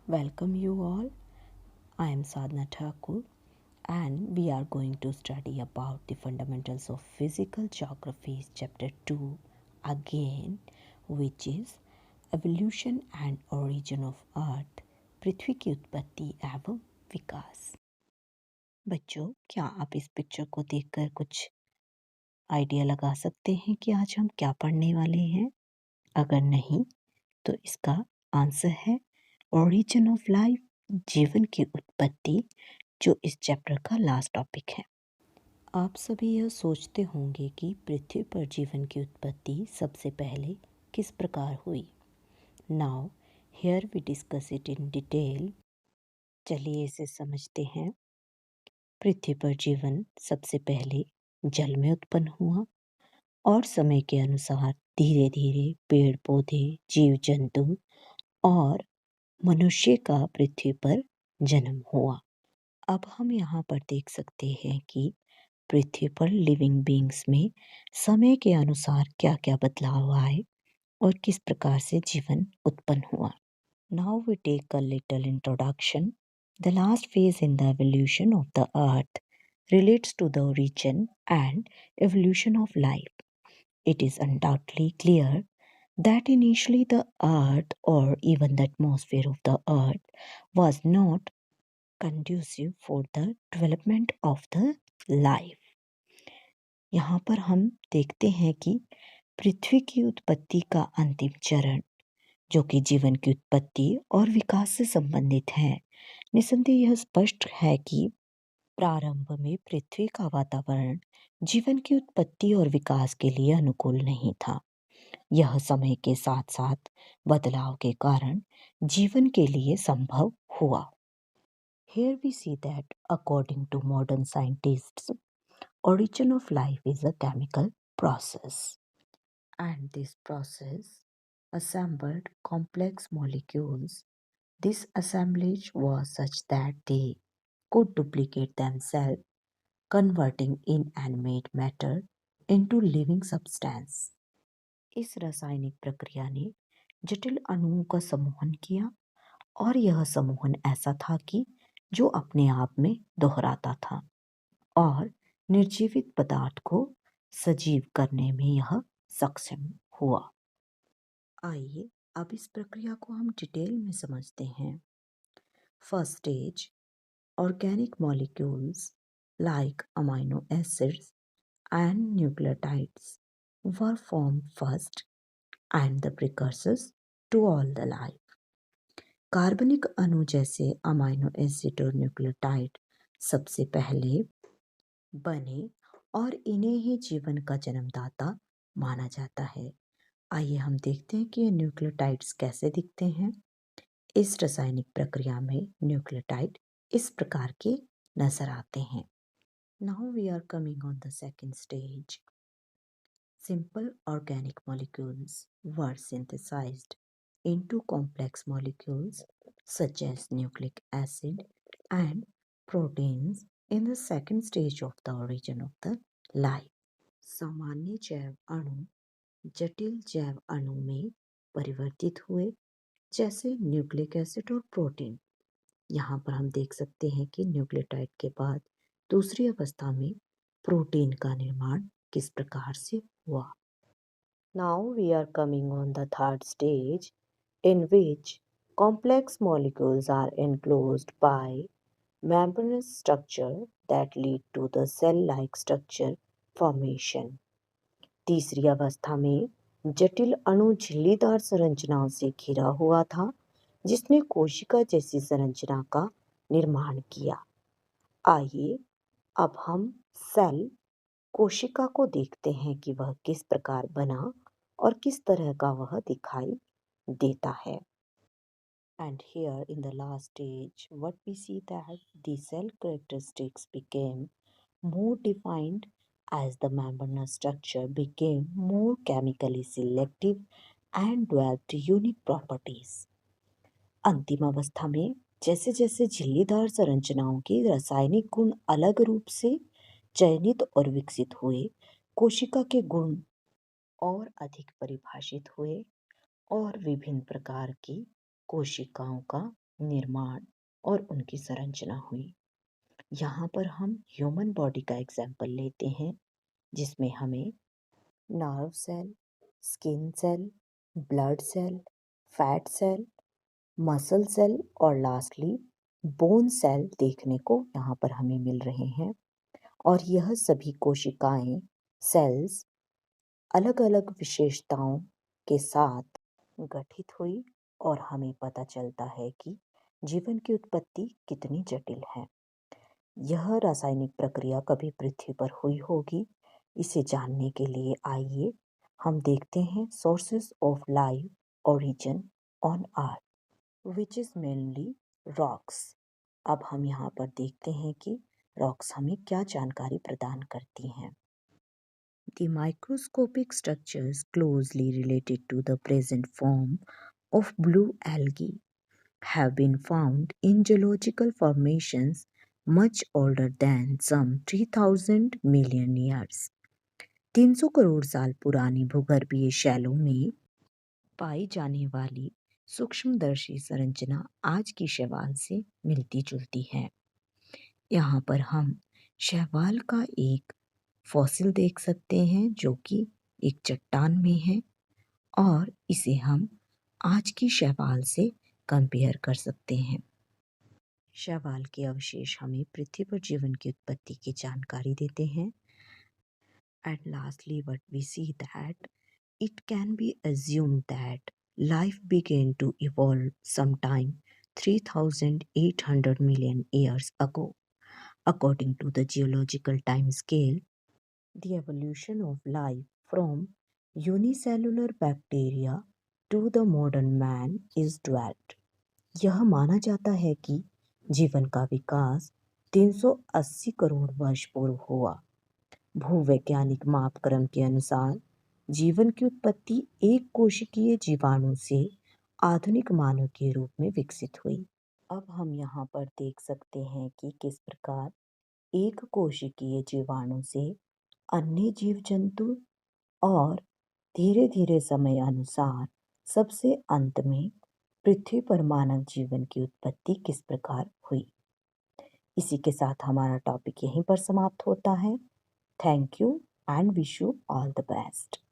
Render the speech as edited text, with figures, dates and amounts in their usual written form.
Welcome you all. I am Sadhna Thakur and we are going to study about the fundamentals of physical geography chapter 2 again, which is evolution and origin of earth, पृथ्वी की उत्पत्ति एवं विकास। बच्चों, क्या आप इस picture को देखकर कुछ आइडिया लगा सकते हैं कि आज हम क्या पढ़ने वाले हैं? अगर नहीं तो इसका आंसर है ओरिजिन ऑफ लाइफ, जीवन की उत्पत्ति, जो इस चैप्टर का लास्ट टॉपिक है। आप सभी यह सोचते होंगे कि पृथ्वी पर जीवन की उत्पत्ति सबसे पहले किस प्रकार हुई। Now here we discuss it in detail. चलिए इसे समझते हैं। पृथ्वी पर जीवन सबसे पहले जल में उत्पन्न हुआ और समय के अनुसार धीरे धीरे पेड़ पौधे, जीव जंतु और मनुष्य का पृथ्वी पर जन्म हुआ। अब हम यहाँ पर देख सकते हैं कि पृथ्वी पर लिविंग बींग्स में समय के अनुसार क्या क्या बदलाव आए और किस प्रकार से जीवन उत्पन्न हुआ। Now we take a little introduction. The last phase in the evolution of the earth relates to the origin and evolution of life. It is undoubtedly clear that initially the earth or even the atmosphere of the earth was not conducive for the development of the life. यहाँ पर हम देखते हैं कि पृथ्वी की उत्पत्ति का अंतिम चरण, जो कि जीवन की उत्पत्ति और विकास से संबंधित है, निसंदेह यह स्पष्ट है कि प्रारंभ में पृथ्वी का वातावरण जीवन की उत्पत्ति और विकास के लिए अनुकूल नहीं था। यह समय के साथ साथ बदलाव के कारण जीवन के लिए संभव हुआ। Here we see that according to modern scientists, origin of life is a chemical process, and this process assembled complex molecules. This assemblage was such that they could duplicate themselves, converting inanimate matter into living substance. इस रासायनिक प्रक्रिया ने जटिल अणुओं का समूहन किया और यह समूहन ऐसा था कि जो अपने आप में दोहराता था और निर्जीवित पदार्थ को सजीव करने में यह सक्षम हुआ। आइए अब इस प्रक्रिया को हम डिटेल में समझते हैं। First stage, organic molecules like amino acids and nucleotides were form first and the precursors to all the life. कार्बनिक अणु जैसे अमाइनो एसिड और न्यूक्लियोटाइड सबसे पहले बने और इन्हें ही जीवन का जन्मदाता माना जाता है। आइए हम देखते हैं कि ये न्यूक्लियोटाइड्स कैसे दिखते हैं। इस रासायनिक प्रक्रिया में न्यूक्लियोटाइड इस प्रकार के नजर आते हैं। Now we are coming on the second stage. Simple organic molecules were synthesized into complex molecules such as nucleic acid and proteins in the second stage of the origin of the life. सामान्य जैव अणु जटिल जैव अणु में परिवर्तित हुए, जैसे न्यूक्लिक एसिड और प्रोटीन। यहाँ पर हम देख सकते हैं कि न्यूक्लियोटाइड के बाद दूसरी अवस्था में प्रोटीन का निर्माण किस प्रकार से हुआ। Now we are coming on the third stage, in which complex molecules are enclosed by membranous structure that lead to the cell-like structure formation. तीसरी अवस्था में जटिल अणु झिल्लीदार संरचनाओं से घिरा हुआ था, जिसने कोशिका जैसी संरचना का निर्माण किया। आइए अब हम सेल, कोशिका को देखते हैं कि वह किस प्रकार बना और किस तरह का वह दिखाई देता है। And here in the last stage, what we see that the cell characteristics became more defined as the membranous structure became more chemically selective and developed unique properties. अंतिम अवस्था में जैसे जैसे झिल्लीदार संरचनाओं के रासायनिक गुण अलग रूप से चयनित और विकसित हुए, कोशिका के गुण और अधिक परिभाषित हुए और विभिन्न प्रकार की कोशिकाओं का निर्माण और उनकी संरचना हुई। यहाँ पर हम ह्यूमन बॉडी का एग्जाम्पल लेते हैं, जिसमें हमें nerve cell, skin cell, blood cell, fat cell, muscle cell और लास्टली बोन सेल देखने को यहाँ पर हमें मिल रहे हैं। और यह सभी कोशिकाएं, सेल्स अलग अलग विशेषताओं के साथ गठित हुई और हमें पता चलता है कि जीवन की उत्पत्ति कितनी जटिल है। यह रासायनिक प्रक्रिया कभी पृथ्वी पर हुई होगी, इसे जानने के लिए आइए हम देखते हैं sources of life origin on earth which is mainly rocks. अब हम यहाँ पर देखते हैं कि रॉक्स हमें क्या जानकारी प्रदान करती हैं। The microscopic structures closely related to the present form of blue algae have been found in geological formations much older than some 3000 million years. 300 crore साल पुरानी भूगर्भीय शैलों में पाई जाने वाली सूक्ष्मदर्शी संरचना आज की शैवाल से मिलती जुलती है। यहाँ पर हम शैवाल का एक फॉसिल देख सकते हैं जो कि एक चट्टान में है और इसे हम आज की शैवाल से कंपेयर कर सकते हैं। शैवाल के अवशेष हमें पृथ्वी पर जीवन की उत्पत्ति की जानकारी देते हैं। And lastly, what we see that it can be assumed that life began to evolve sometime 3,800 million years ago. According to the geological time scale, the evolution of life from unicellular bacteria to the modern man is dwarfed. यह माना जाता है कि जीवन का विकास 380 करोड़ वर्ष पूर्व हुआ। भूवैज्ञानिक मापक्रम के अनुसार जीवन की उत्पत्ति एक कोशिकीय जीवाणु से आधुनिक मानव के रूप में विकसित हुई। अब हम यहाँ पर देख सकते हैं कि किस प्रकार एक कोशिकीय जीवाणु से अन्य जीव जंतु और धीरे धीरे समय अनुसार सबसे अंत में पृथ्वी पर मानव जीवन की उत्पत्ति किस प्रकार हुई। इसी के साथ हमारा टॉपिक यहीं पर समाप्त होता है। Thank you and wish you all the best.